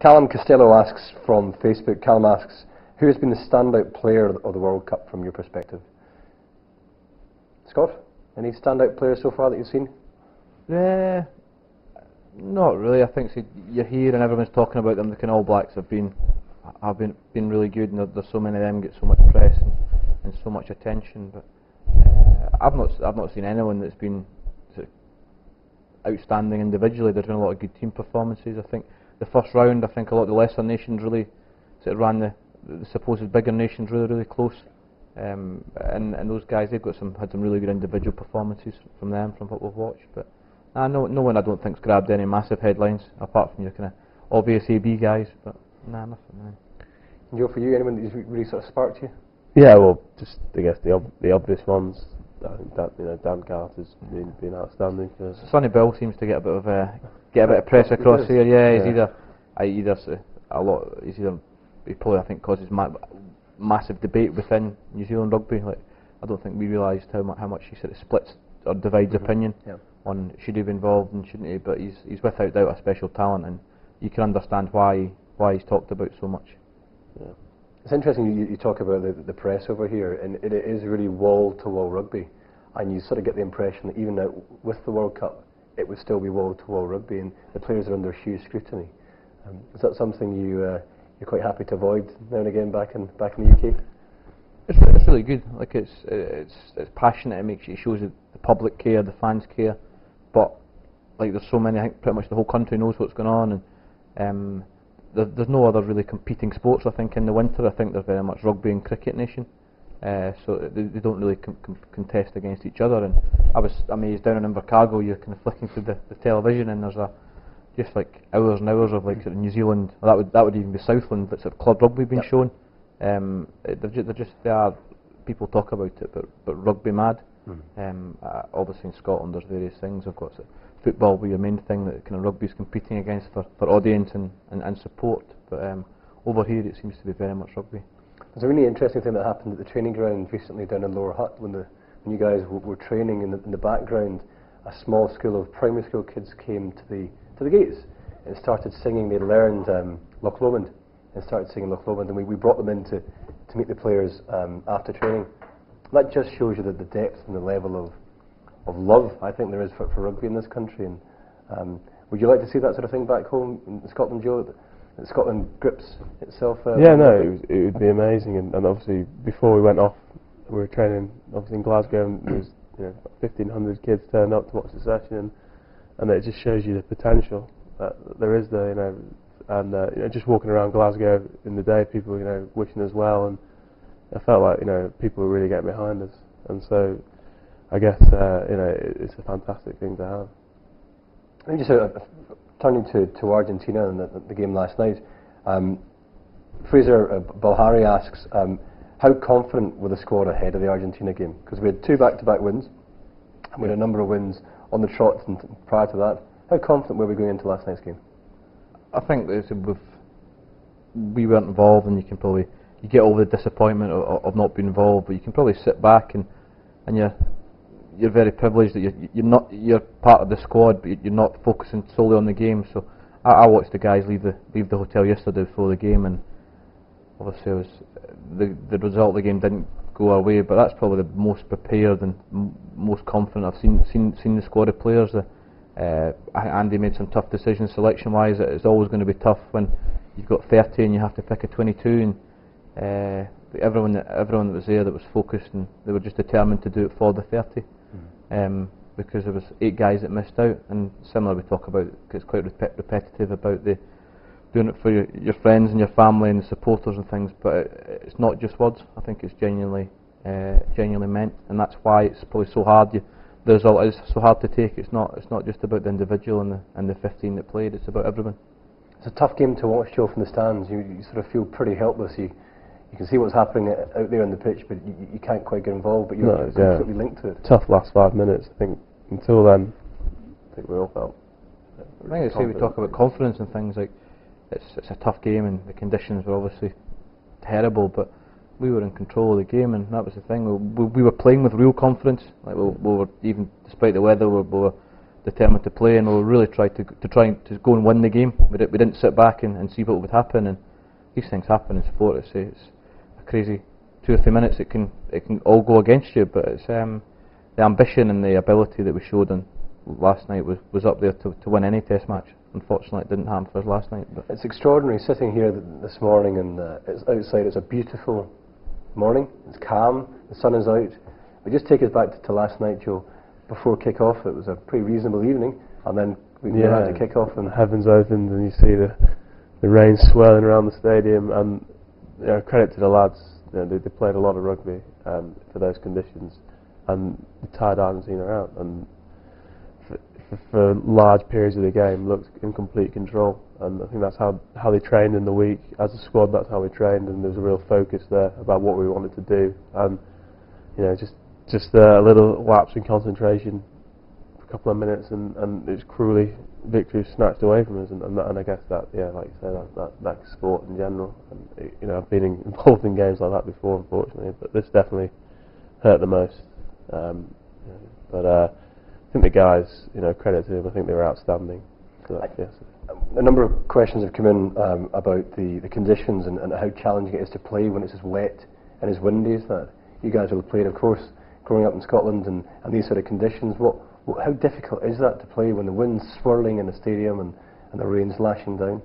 Callum Costello asks from Facebook, Callum asks, who has been the standout player of the World Cup from your perspective? Scott, any standout players so far that you've seen? Not really. I think you're here and everyone's talking about them. The All Blacks have been really good, and there's so many of them get so much press and so much attention. But I've not seen anyone that's been sort of outstanding individually. There's been a lot of good team performances. I think the first round, I think a lot of the lesser nations really sort of ran the supposed bigger nations really close. And those guys, they've had some really good individual performances from what we've watched. But no one I don't think's grabbed any massive headlines apart from your kind of obvious AB guys. But nothing. Joe, for you, anyone that really sort of sparked you? Yeah, well, just I guess the obvious ones. I think that Dan Carter's been outstanding. Sonny Bill seems to get a bit of press across here. Yeah, he probably I think causes massive debate within New Zealand rugby. Like, I don't think we realised how much he sort of splits or divides opinion on should he be involved and shouldn't he. But he's without doubt a special talent, and you can understand why he's talked about so much. Yeah. It's interesting you talk about the press over here, and it is really wall-to-wall rugby, and you sort of get the impression that even now with the World Cup, it would still be wall-to-wall rugby, and the players are under huge scrutiny. Is that something you're quite happy to avoid now and again back in the UK? It's really good. Like it's passionate. It shows that the public care, the fans care, but like there's so many. I think pretty much the whole country knows what's going on, and there's no other really competing sports. I think in the winter, I think there's very much rugby and cricket nation, so they don't really contest against each other. And I was amazed down in Invercargill. You're kind of flicking through the television, and there's just like hours and hours of like sort of New Zealand. That would even be Southland. That's sort of club rugby being shown. They are people talk about it, but rugby mad. Obviously in Scotland there's various things. I've got football will be your main thing that kind of rugby's competing against for audience and support. But over here it seems to be very much rugby. There's a really interesting thing that happened at the training ground recently down in Lower Hutt when you guys were training in the background. A small school of primary school kids came to the gates and started singing. They learned Loch Lomond and started singing Loch Lomond, and we brought them in to meet the players after training. That just shows you the depth and the level of love I think there is for rugby in this country. And would you like to see that sort of thing back home in Scotland, Joe? That Scotland grips itself? It would be amazing. And obviously before we went off, we were training obviously in Glasgow, and there was 1,500 kids turned up to watch the session, and it just shows you the potential that there is there. And just walking around Glasgow in the day, people wishing us well, and I felt like people were really getting behind us, and so I guess it's a fantastic thing to have. And just turning to Argentina and the game last night, Fraser Balhari asks, how confident were the squad ahead of the Argentina game? Because we had 2 back-to-back wins, and we had a number of wins on the trot prior to that. How confident were we going into last night's game? I think we weren't involved, and you get over the disappointment of not being involved, but you can probably sit back and you're very privileged that you're part of the squad, but you're not focusing solely on the game. So I watched the guys leave the hotel yesterday before the game, and obviously the result of the game didn't go our way, but that's probably the most prepared and most confident I've seen the squad of players. Andy made some tough decisions selection-wise. It's always going to be tough when you've got 30 and you have to pick a 22. And everyone that was there that was focused, and they were just determined to do it for the 30. Because there was 8 guys that missed out. And similar, we talk about it's quite repetitive about doing it for your friends and your family and the supporters and things. But it's not just words. I think it's genuinely meant, and that's why it's probably so hard. The result is so hard to take. It's not just about the individual and the 15 that played. It's about everyone. It's a tough game to watch, Joe, from the stands. You sort of feel pretty helpless. You can see what's happening out there on the pitch, but you can't quite get involved. But you're completely linked to it. Tough last 5 minutes. I think until then, I think we all felt. I think we talk about confidence and things like it's a tough game, and the conditions were obviously terrible, but we were in control of the game, and that was the thing. We were playing with real confidence. Like we were, even despite the weather, determined to play, and we really tried to go and win the game. We didn't sit back and see what would happen, and these things happen in sport. It's a crazy 2 or 3 minutes. It can all go against you, but it's the ambition and the ability that we showed on last night was up there to win any Test match. Unfortunately, it didn't happen for us last night. But it's extraordinary sitting here this morning, and it's outside. It's a beautiful morning. It's calm. The sun is out. But just take us back to last night, Joe. Before kick-off, it was a pretty reasonable evening, and then we had to kick off, and the heavens opened, and you see the rain swirling around the stadium. And credit to the lads. They played a lot of rugby for those conditions, and they tied Argentina out. And for large periods of the game, looked in complete control, and I think that's how they trained in the week as a squad. That's how we trained, and there was a real focus there about what we wanted to do, and just a little lapse in concentration for a couple of minutes, and it's cruelly victory snatched away from us, and I guess that, like you say, that's sport in general, and I've been involved in games like that before, unfortunately, but this definitely hurt the most. But I think the guys, credit to them, I think they were outstanding. So yes. A number of questions have come in about the conditions and how challenging it is to play when it's as wet and as windy as that. You guys will have played, of course, growing up in Scotland and these sort of conditions. How difficult is that to play when the wind's swirling in the stadium and the rain's lashing down?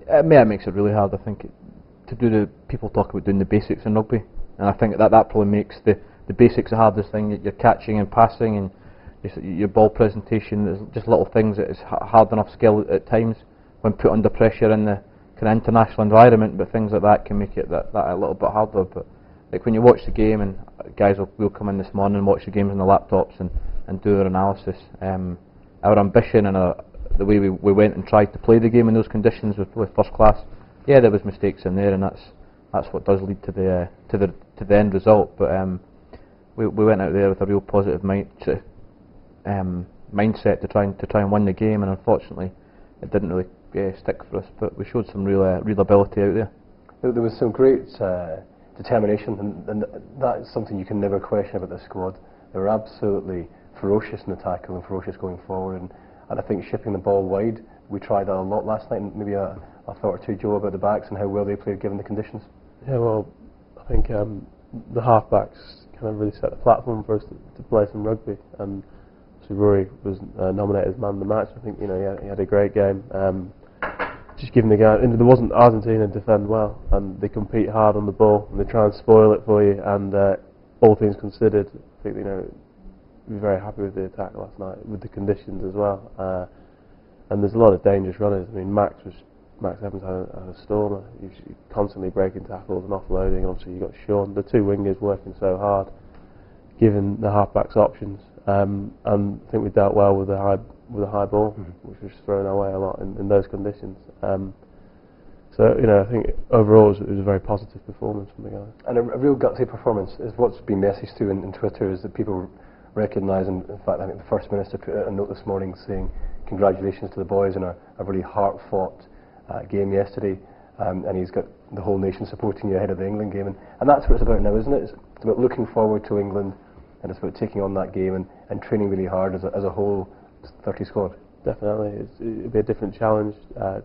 It makes it really hard. I think people talk about doing the basics in rugby, and I think that probably makes the basics the hardest thing. You're catching and passing, and your ball presentation. There's just little things that is hard enough skill at times when put under pressure in the kind of international environment. But things like that can make it that a little bit harder. But like when you watch the game, and guys will come in this morning and watch the games on the laptops and do their analysis. Our ambition and the way we went and tried to play the game in those conditions with first class. Yeah, there was mistakes in there, and that's what does lead to the end result. But we went out there with a real positive mindset to try and win the game, and unfortunately, it didn't really stick for us. But we showed some real ability out there. There was some great determination, and that's something you can never question about this squad. They were absolutely ferocious in the tackle and ferocious going forward, and I think shipping the ball wide, we tried that a lot last night, and maybe a thought or two, Joe, about the backs and how well they played given the conditions. Yeah, well, I think the half-backs kind of really set the platform for us to play some rugby, and so Rory was nominated as man of the match. I think he had a great game. Just giving the guy, and there wasn't Argentina defend well, and they compete hard on the ball, and they try and spoil it for you. And all things considered, I think we were very happy with the attack last night, with the conditions as well. And there's a lot of dangerous runners. I mean, Max Evans had a stormer. He's constantly breaking tackles and offloading. Obviously, you got Sean, the two wingers working so hard, giving the halfbacks options. And I think we dealt well with the high ball, which was thrown our way a lot in those conditions. So I think overall it was a very positive performance from the guys. And a real gutsy performance is what's been messaged to in Twitter, is that people recognise, and in fact I think the First Minister put out a note this morning saying congratulations to the boys on a really heart-fought game yesterday, and he's got the whole nation supporting you ahead of the England game, and that's what it's about now, isn't it? It's about looking forward to England, and it's about taking on that game and training really hard as a whole 30 squad. Definitely, it'll be a different challenge,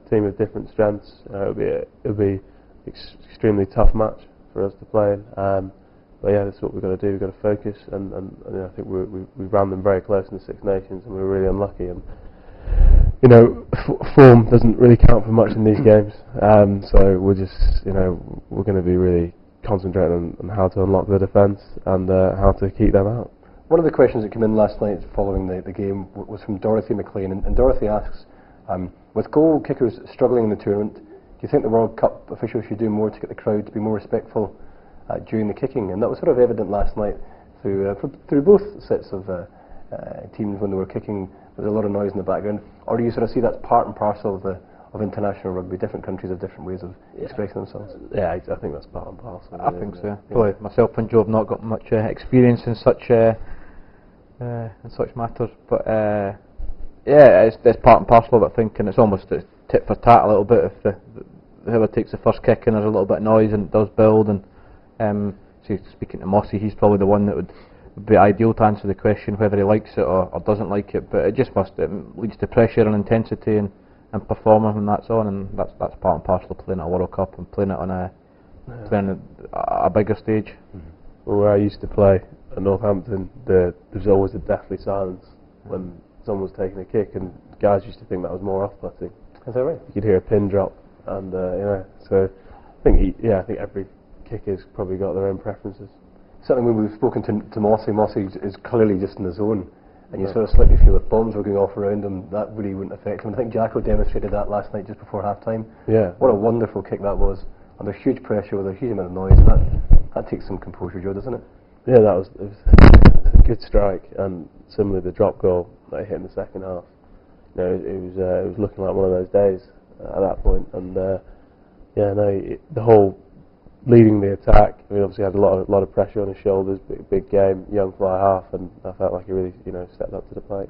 team of different strengths. It'll be extremely tough match for us to play in. But yeah, that's what we've got to do. We've got to focus, and I think we ran them very close in the Six Nations, and we were really unlucky. And form doesn't really count for much in these games. So we're just we're going to be really concentrating on how to unlock the defence and how to keep them out. One of the questions that came in last night following the game was from Dorothy McLean, and Dorothy asks, with goal kickers struggling in the tournament, do you think the World Cup officials should do more to get the crowd to be more respectful during the kicking? And that was sort of evident last night through both sets of teams when they were kicking. There was a lot of noise in the background. Or do you sort of see that's part and parcel of international rugby? Different countries have different ways of expressing themselves. Yeah, I think that's part and parcel. I think so. Yeah. Probably myself and Joe have not got much experience in such matters, but it's part and parcel of it. I think, and it's almost a tit for tat a little bit. If whoever takes the first kick and there's a little bit of noise and it does build, and speaking to Mossy, he's probably the one that would would be ideal to answer the question whether he likes it or doesn't like it, but it leads to pressure and intensity and performing when that's on, and that's part and parcel of playing at a World Cup and playing it on playing at a bigger stage. Well, where I used to play at Northampton, there was always a deathly silence when someone was taking a kick, and guys used to think that was more off-putting. Is that right? You could hear a pin drop, and so I think every kicker's probably got their own preferences. Certainly when we've spoken to Mossy is clearly just in the zone, and you sort of slightly feel if bombs were going off around him, that really wouldn't affect him. And I think Jacko demonstrated that last night just before half-time. Yeah. What a wonderful kick that was, under huge pressure with a huge amount of noise, and that takes some composure, Joe, doesn't it? Yeah, it was a good strike, and similarly the drop goal that he hit in the second half. It was looking like one of those days at that point, and the whole leading the attack. I mean, obviously had a lot of pressure on his shoulders, big game, young fly half, and I felt like he really stepped up to the plate.